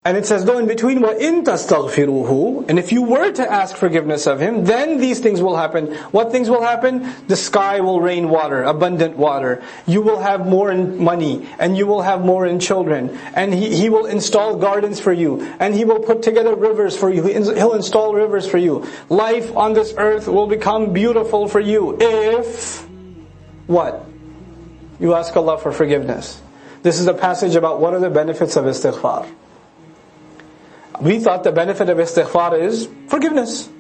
And it says though in between, وَإِن تَسْتَغْفِرُوهُ, and if you were to ask forgiveness of Him, then these things will happen. What things will happen? The sky will rain water, abundant water. You will have more in money, and you will have more in children. And He will install gardens for you, and He will put together rivers for you. He'll install rivers for you. Life on this earth will become beautiful for you if, what? You ask Allah for forgiveness. This is a passage about what are the benefits of istighfar. We thought the benefit of istighfar is forgiveness.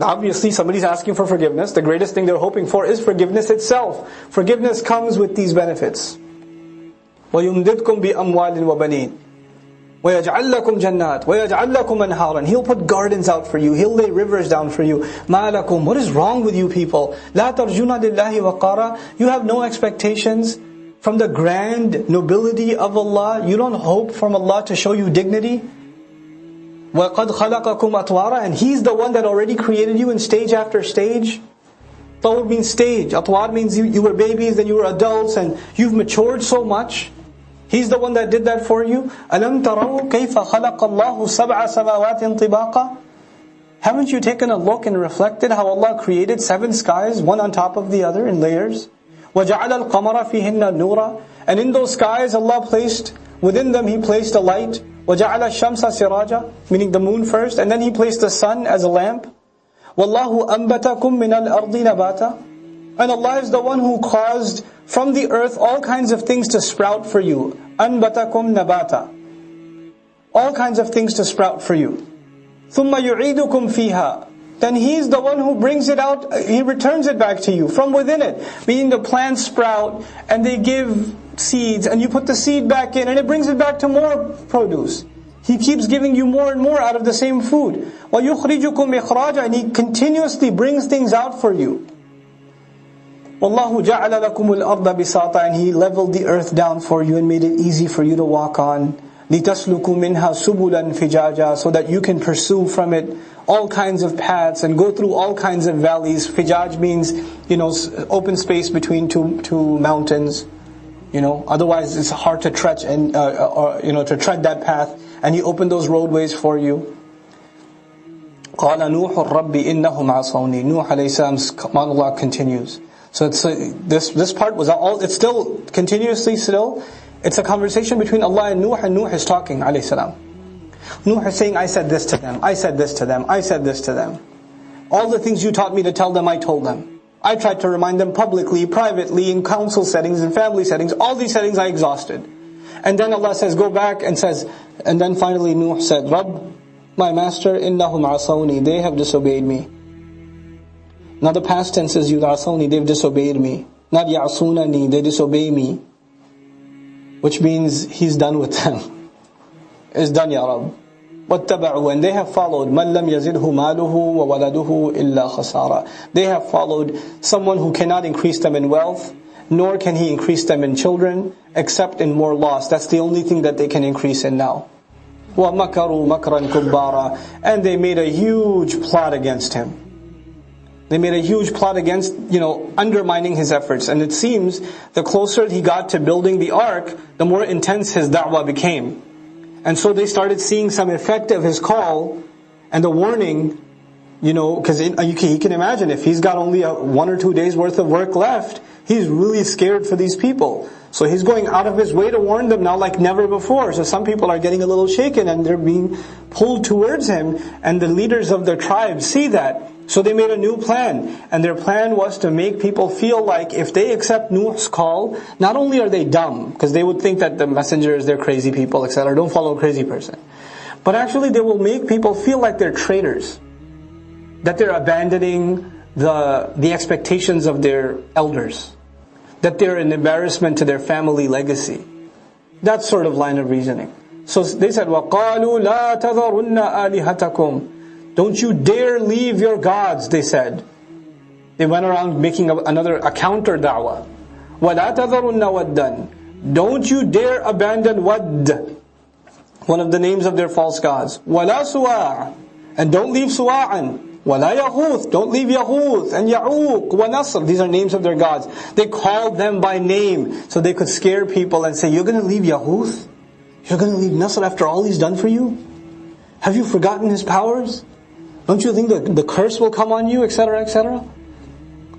Obviously somebody's asking for forgiveness. The greatest thing they're hoping for is forgiveness itself. Forgiveness comes with these benefits. وَيُمْدِدْكُمْ بِأَمْوَالٍ وَبَنِينَ وَيَجْعَلْ لَكُمْ جَنَّاتٍ وَيَجْعَلْ لَكُمْ أَنْهَارًا. He'll put gardens out for you. He'll lay rivers down for you. مَا لَكُمْ. What is wrong with you people? لَا تَرْجُونَ لِلَّهِ وَقَارًا. You have no expectations from the grand nobility of Allah. You don't hope from Allah to show you dignity. وَقَدْ خَلَقَكُمْ أَطْوَارًا. And He's the one that already created you in stage after stage. Tawr means stage. Atwar means you were babies, then you were adults, and you've matured so much. He's the one that did that for you. أَلَمْ تَرَوْا كَيْفَ خَلَقَ اللَّهُ سَبْعَ سَمَاوَاتٍ طِبَاقًا. Haven't you taken a look and reflected how Allah created 7 skies, one on top of the other in layers? وَجَعَلَ الْقَمَرَ فِيهِنَّ نُورًا. And in those skies Allah placed, within them He placed a light. وَجَعَلَ الشَّمْسَ سِرَاجًا, meaning the moon first, and then He placed the sun as a lamp. وَاللَّهُ أَنْبَتَكُم مِّنَ الْأَرْضِ نَبَاتًا. And Allah is the one who caused from the earth all kinds of things to sprout for you. أَنْبَتَكُم نَبَاتًا. All kinds of things to sprout for you. ثُمَّ يُعِيدُكُمْ فِيهَا. Then He's the one who brings it out, He returns it back to you from within it. Meaning the plants sprout and they give seeds, and you put the seed back in and it brings it back to more produce. He keeps giving you more and more out of the same food. وَيُخْرِجُكُمْ إِخْرَاجًا. And He continuously brings things out for you. وَاللَّهُ جَعَلَ لَكُمُ الْأَرْضَ بِسَاطًا. And He leveled the earth down for you and made it easy for you to walk on. لِتَسْلُكُوا مِنْهَا سُبُلًا فِجَاجًا. So that you can pursue from it all kinds of paths and go through all kinds of valleys. Fijaj means, open space between two mountains. Otherwise it's hard to tread to tread that path. And He opened those roadways for you. قَالَ نُوحُ الرَّبِّ إِنَّهُمْ عَصَوْنِي. Nuh alayhi salam's monologue continues. So it's this part was all. It's still continuously still. It's a conversation between Allah and Nuh is talking alayhi salam. Nuh is saying, I said this to them, I said this to them, I said this to them. All the things you taught me to tell them, I told them. I tried to remind them publicly, privately, in council settings, in family settings. All these settings I exhausted. And then Allah says, go back and says, and then finally Nuh said, Rabb, my master, innahum asawni, they have disobeyed me. Now the past tense is yud'asawni, they've disobeyed me. Not ya'sunani, they disobey me. Which means He's done with them. It's done, Ya Rabb. وَاتَّبَعُوا. And they have followed مَنْ لَمْ يَزِدْهُ مَالُهُ وَوَلَدُهُ إِلَّا خَسَارًا. They have followed someone who cannot increase them in wealth, nor can he increase them in children, except in more loss. That's the only thing that they can increase in now. وَمَكَرُوا مَكْرًا كُبَّارًا. And they made a huge plot against him. They made a huge plot against, undermining his efforts. And it seems the closer he got to building the ark, the more intense his da'wah became. And so they started seeing some effect of his call and the warning, because he can imagine if he's got only 1 or 2 days worth of work left, he's really scared for these people. So he's going out of his way to warn them now like never before. So some people are getting a little shaken and they're being pulled towards him, and the leaders of their tribes see that. So they made a new plan, and their plan was to make people feel like if they accept Nuh's call, not only are they dumb, because they would think that the messengers, they're crazy people, etc. Don't follow a crazy person. But actually they will make people feel like they're traitors. That they're abandoning the expectations of their elders. That they're an embarrassment to their family legacy. That sort of line of reasoning. So they said, وَقَالُوا لَا تَذَرُنَّ آلِهَتَكُمْ. Don't you dare leave your gods, they said. They went around making a counter da'wah. وَلَا تَذَرُنَّ وَدًّا. Don't you dare abandon Wadd, one of the names of their false gods. وَلَا سُوَاعًا. And don't leave Suwa'an. وَلَا يَغُوث. Don't leave Yaghuth and Ya'uq وَنَصr. These are names of their gods. They called them by name so they could scare people and say, you're going to leave Yaghuth? You're going to leave Nasr after all he's done for you? Have you forgotten his powers? Don't you think the curse will come on you, etc., etc.?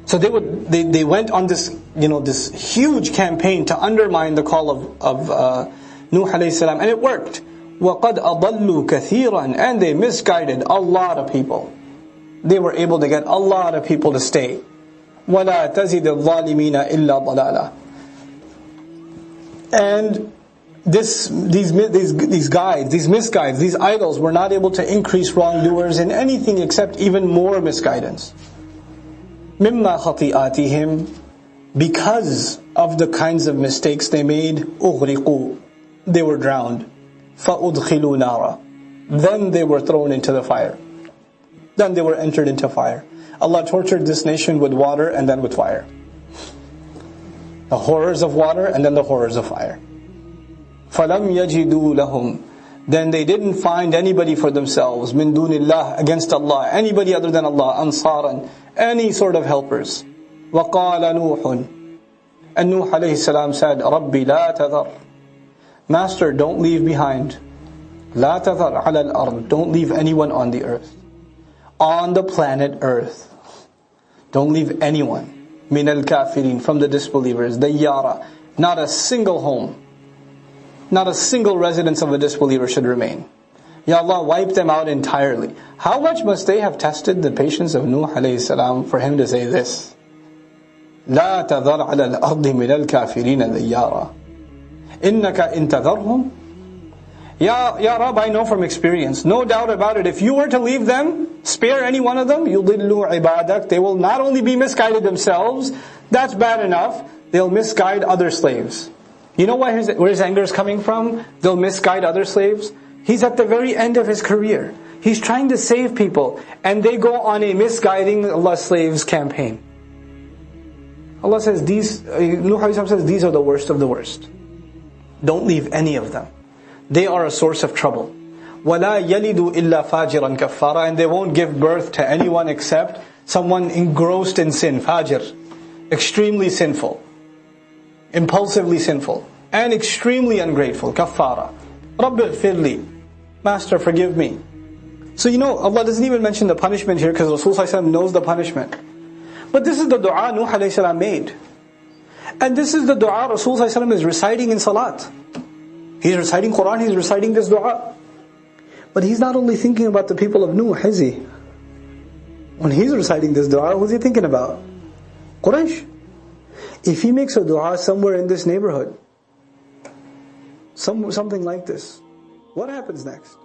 So they went on this, this huge campaign to undermine the call of Nuh alayhi salam, and it worked. وَقَدْ أَضَلُّوا كَثِيرًا, and they misguided a lot of people. They were able to get a lot of people to stay. وَلَا تَزِدِ الظَّالِمِينَ إِلَّا ضَلَالًا. And these guides, these misguides, these idols were not able to increase wrongdoers in anything except even more misguidance. مِمَّا خَطِئَاتِهِمْ, because of the kinds of mistakes they made, أُغْرِقُوا, they were drowned. فَأُدْخِلُوا نَارًا, then they were thrown into the fire. Then they were entered into fire. Allah tortured this nation with water and then with fire. The horrors of water and then the horrors of fire. فَلَمْ يَجِدُوا لَهُمْ, then they didn't find anybody for themselves, مِن دُونِ اللَّهِ, against Allah, anybody other than Allah, أَنصَارًا, any sort of helpers. وَقَالَ نُوحٌ, and Nuh alayhi salam said, رَبِّ لَا تَذَرْ, Master, don't leave behind. لَا تَذَرْ عَلَى الْأَرْضِ, don't leave anyone on the earth. On the planet earth. Don't leave anyone. مِنَ الْكَافِرِينَ, from the disbelievers. دَيَّارًا, not a single home. Not a single residence of a disbeliever should remain. Ya Allah, wipe them out entirely. How much must they have tested the patience of Nuh alayhi salam for him to say this? لا تذر على الأرض من الكافرين ديارا إنك إن تذرهم. Ya Rab, I know from experience, no doubt about it, if you were to leave them, spare any one of them, يُضِلُّوا عِبَادَكَ, they will not only be misguided themselves, that's bad enough, they'll misguide other slaves. You know where his anger is coming from? They'll misguide other slaves. He's at the very end of his career. He's trying to save people, and they go on a misguiding Allah's slaves campaign. Allah says, Nuh says, these are the worst of the worst. Don't leave any of them. They are a source of trouble. وَلَا يَلِدُ إِلَّا فَاجِرًا كَفَّارًا, and they won't give birth to anyone except someone engrossed in sin, fajir, extremely sinful, impulsively sinful, and extremely ungrateful, kaffara. رَبِّ اغْفِرْ لِي, Master, forgive me. So Allah doesn't even mention the punishment here because Rasulullah knows the punishment. But this is the dua Nuh alayhi salam made. And this is the dua Rasulullah is reciting in salat. He's reciting Quran, he's reciting this dua. But he's not only thinking about the people of Nuh, is he? When he's reciting this dua, who's he thinking about? Quraysh. If he makes a dua somewhere in this neighborhood, something like this, what happens next?